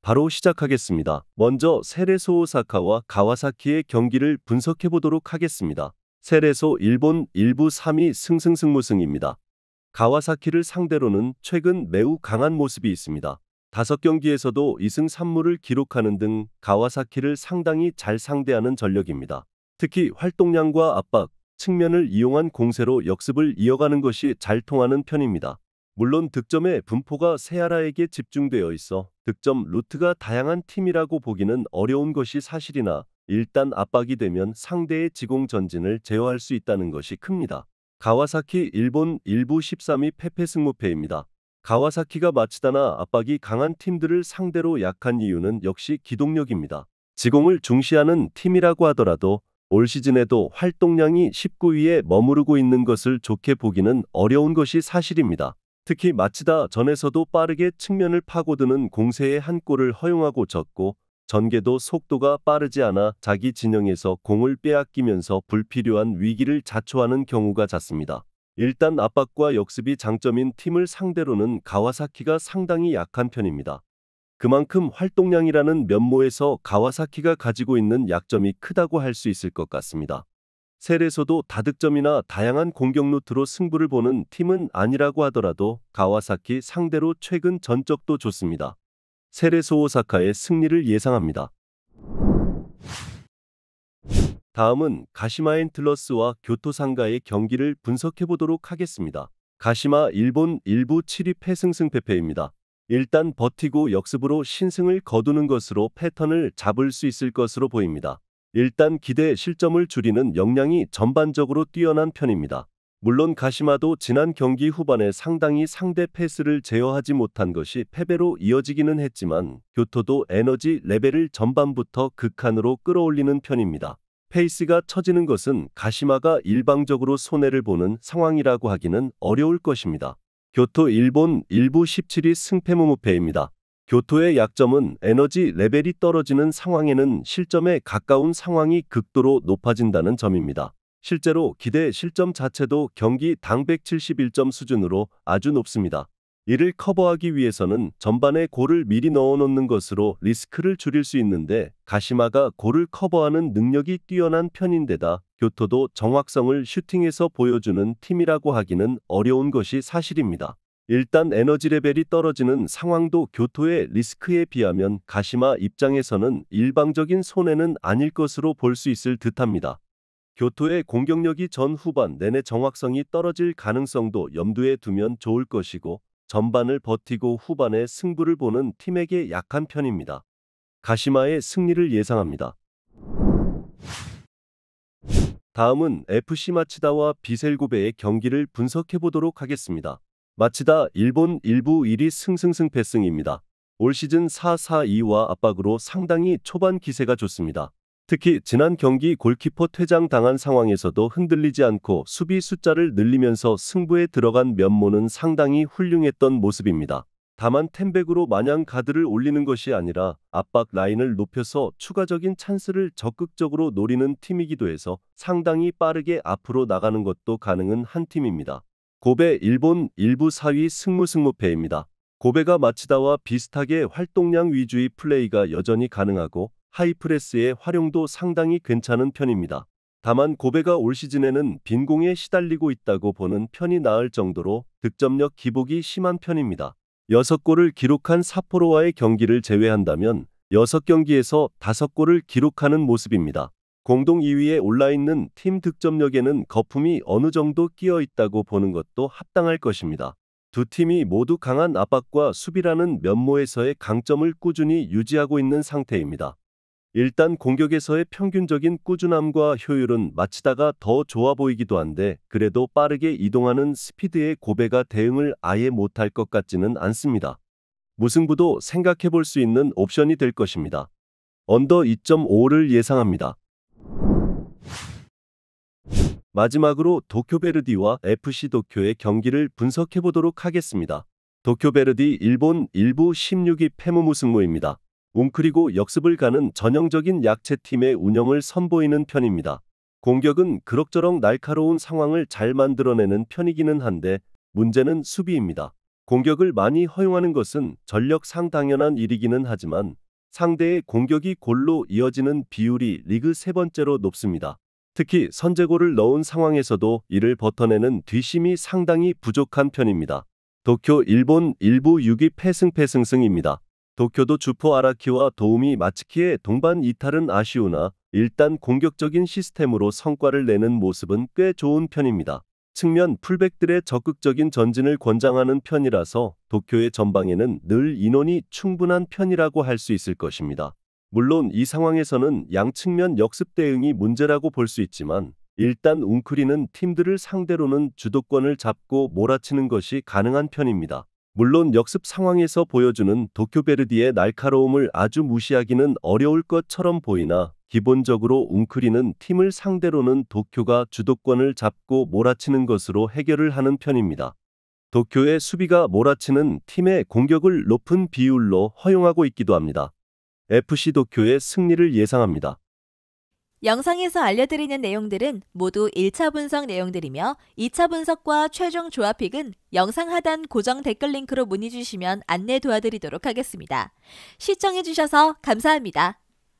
바로 시작하겠습니다. 먼저 세레소 오사카와 가와사키의 경기를 분석해 보도록 하겠습니다. 세레소 일본 1부 3위 승승승무승입니다. 가와사키를 상대로는 최근 매우 강한 모습이 있습니다. 5경기에서도 2승 3무를 기록하는 등 가와사키를 상당히 잘 상대하는 전력입니다. 특히 활동량과 압박 측면을 이용한 공세로 역습을 이어가는 것이 잘 통하는 편입니다. 물론 득점의 분포가 세아라에게 집중되어 있어 득점 루트가 다양한 팀이라고 보기는 어려운 것이 사실이나 일단 압박이 되면 상대의 지공 전진을 제어할 수 있다는 것이 큽니다. 가와사키 일본 1부 13위 패패 승무패입니다. 가와사키가 마치다나 압박이 강한 팀들을 상대로 약한 이유는 역시 기동력입니다. 지공을 중시하는 팀이라고 하더라도 올 시즌에도 활동량이 19위에 머무르고 있는 것을 좋게 보기는 어려운 것이 사실입니다. 특히 마치다 전에서도 빠르게 측면을 파고드는 공세에 한 골을 허용하고 졌고 전개도 속도가 빠르지 않아 자기 진영에서 공을 빼앗기면서 불필요한 위기를 자초하는 경우가 잦습니다. 일단 압박과 역습이 장점인 팀을 상대로는 가와사키가 상당히 약한 편입니다. 그만큼 활동량이라는 면모에서 가와사키가 가지고 있는 약점이 크다고 할 수 있을 것 같습니다. 세레소도 다득점이나 다양한 공격 루트로 승부를 보는 팀은 아니라고 하더라도 가와사키 상대로 최근 전적도 좋습니다. 세레소 오사카의 승리를 예상합니다. 다음은 가시마 엔틀러스와 교토 상가의 경기를 분석해 보도록 하겠습니다. 가시마 일본 1부 7위 패승승패패입니다. 일단 버티고 역습으로 신승을 거두는 것으로 패턴을 잡을 수 있을 것으로 보입니다. 일단 기대 실점을 줄이는 역량이 전반적으로 뛰어난 편입니다. 물론 가시마도 지난 경기 후반에 상당히 상대 패스를 제어하지 못한 것이 패배로 이어지기는 했지만 교토도 에너지 레벨을 전반부터 극한으로 끌어올리는 편입니다. 페이스가 처지는 것은 가시마가 일방적으로 손해를 보는 상황이라고 하기는 어려울 것입니다. 교토 일본 1부 17위 승패무무패입니다. 교토의 약점은 에너지 레벨이 떨어지는 상황에는 실점에 가까운 상황이 극도로 높아진다는 점입니다. 실제로 기대 실점 자체도 경기 당 171점 수준으로 아주 높습니다. 이를 커버하기 위해서는 전반에 골을 미리 넣어놓는 것으로 리스크를 줄일 수 있는데 가시마가 골을 커버하는 능력이 뛰어난 편인데다 교토도 정확성을 슈팅에서 보여주는 팀이라고 하기는 어려운 것이 사실입니다. 일단 에너지 레벨이 떨어지는 상황도 교토의 리스크에 비하면 가시마 입장에서는 일방적인 손해는 아닐 것으로 볼 수 있을 듯합니다. 교토의 공격력이 전 후반 내내 정확성이 떨어질 가능성도 염두에 두면 좋을 것이고 전반을 버티고 후반에 승부를 보는 팀에게 약한 편입니다. 가시마의 승리를 예상합니다. 다음은 FC 마치다와 비셀고베의 경기를 분석해 보도록 하겠습니다. 마치다 일본 1부 1위 승승승패승입니다. 올 시즌 4-4-2와 압박으로 상당히 초반 기세가 좋습니다. 특히 지난 경기 골키퍼 퇴장당한 상황에서도 흔들리지 않고 수비 숫자를 늘리면서 승부에 들어간 면모는 상당히 훌륭했던 모습입니다. 다만 템백으로 마냥 가드를 올리는 것이 아니라 압박 라인을 높여서 추가적인 찬스를 적극적으로 노리는 팀이기도 해서 상당히 빠르게 앞으로 나가는 것도 가능한 한 팀입니다. 고베 일본 1부 4위 승무승무패입니다. 고베가 마치다와 비슷하게 활동량 위주의 플레이가 여전히 가능하고 하이프레스의 활용도 상당히 괜찮은 편입니다. 다만 고베가 올 시즌에는 빈공에 시달리고 있다고 보는 편이 나을 정도로 득점력 기복이 심한 편입니다. 6골을 기록한 삿포로와의 경기를 제외한다면 6경기에서 5골을 기록하는 모습입니다. 공동 2위에 올라있는 팀 득점력에는 거품이 어느 정도 끼어 있다고 보는 것도 합당할 것입니다. 두 팀이 모두 강한 압박과 수비라는 면모에서의 강점을 꾸준히 유지하고 있는 상태입니다. 일단 공격에서의 평균적인 꾸준함과 효율은 마치다가 더 좋아 보이기도 한데 그래도 빠르게 이동하는 스피드의 고베가 대응을 아예 못할 것 같지는 않습니다. 무승부도 생각해 볼 수 있는 옵션이 될 것입니다. 언더 2.5를 예상합니다. 마지막으로 도쿄베르디와 FC 도쿄의 경기를 분석해 보도록 하겠습니다. 도쿄베르디 일본 1부 16위 패무무승무입니다. 웅크리고 역습을 가는 전형적인 약체팀의 운영을 선보이는 편입니다. 공격은 그럭저럭 날카로운 상황을 잘 만들어내는 편이기는 한데 문제는 수비입니다. 공격을 많이 허용하는 것은 전력상 당연한 일이기는 하지만 상대의 공격이 골로 이어지는 비율이 리그 세 번째로 높습니다. 특히 선제골을 넣은 상황에서도 이를 버텨내는 뒷심이 상당히 부족한 편입니다. 도쿄 일본 1부 6위 패승승입니다. 도쿄도 주포 아라키와 도우미 마츠키의 동반 이탈은 아쉬우나 일단 공격적인 시스템으로 성과를 내는 모습은 꽤 좋은 편입니다. 측면 풀백들의 적극적인 전진을 권장하는 편이라서 도쿄의 전방에는 늘 인원이 충분한 편이라고 할 수 있을 것입니다. 물론 이 상황에서는 양측면 역습 대응이 문제라고 볼 수 있지만 일단 웅크리는 팀들을 상대로는 주도권을 잡고 몰아치는 것이 가능한 편입니다. 물론 역습 상황에서 보여주는 도쿄베르디의 날카로움을 아주 무시하기는 어려울 것처럼 보이나 기본적으로 웅크리는 팀을 상대로는 도쿄가 주도권을 잡고 몰아치는 것으로 해결을 하는 편입니다. 도쿄의 수비가 몰아치는 팀의 공격을 높은 비율로 허용하고 있기도 합니다. FC 도쿄의 승리를 예상합니다. 영상에서 알려드리는 내용들은 모두 1차 분석 내용들이며 2차 분석과 최종 조합픽은 영상 하단 고정 댓글 링크로 문의 주시면 안내 도와드리도록 하겠습니다. 시청해주셔서 감사합니다.